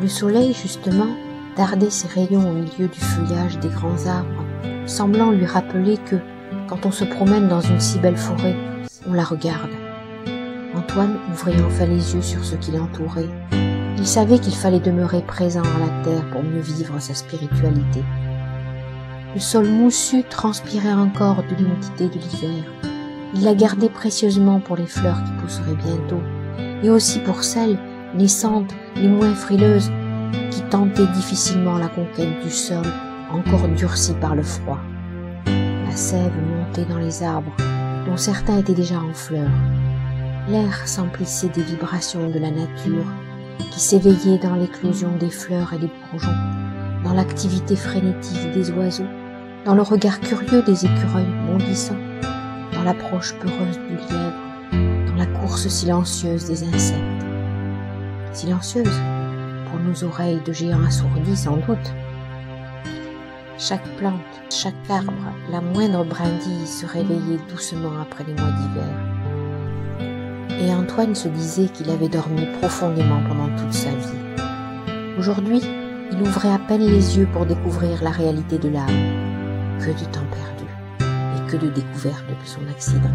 Le soleil, justement, dardait ses rayons au milieu du feuillage des grands arbres, semblant lui rappeler que, quand on se promène dans une si belle forêt, on la regarde. Antoine ouvrait enfin les yeux sur ce qui l'entourait. Il savait qu'il fallait demeurer présent à la terre pour mieux vivre sa spiritualité. Le sol moussu transpirait encore de l'humidité de l'hiver. Il la gardait précieusement pour les fleurs qui pousseraient bientôt, et aussi pour celles, naissantes, les moins frileuses, qui tentaient difficilement la conquête du sol, encore durci par le froid. La sève montait dans les arbres, dont certains étaient déjà en fleurs. L'air s'emplissait des vibrations de la nature, qui s'éveillait dans l'éclosion des fleurs et des bourgeons, dans l'activité frénétique des oiseaux, dans le regard curieux des écureuils bondissants, dans l'approche peureuse du lièvre, dans la course silencieuse des insectes. Silencieuse, pour nos oreilles de géants assourdis sans doute. Chaque plante, chaque arbre, la moindre brindille se réveillait doucement après les mois d'hiver. Et Antoine se disait qu'il avait dormi profondément pendant toute sa vie. Aujourd'hui, il ouvrait à peine les yeux pour découvrir la réalité de l'âme. Que de temps perdu, et que de découvertes depuis son accident.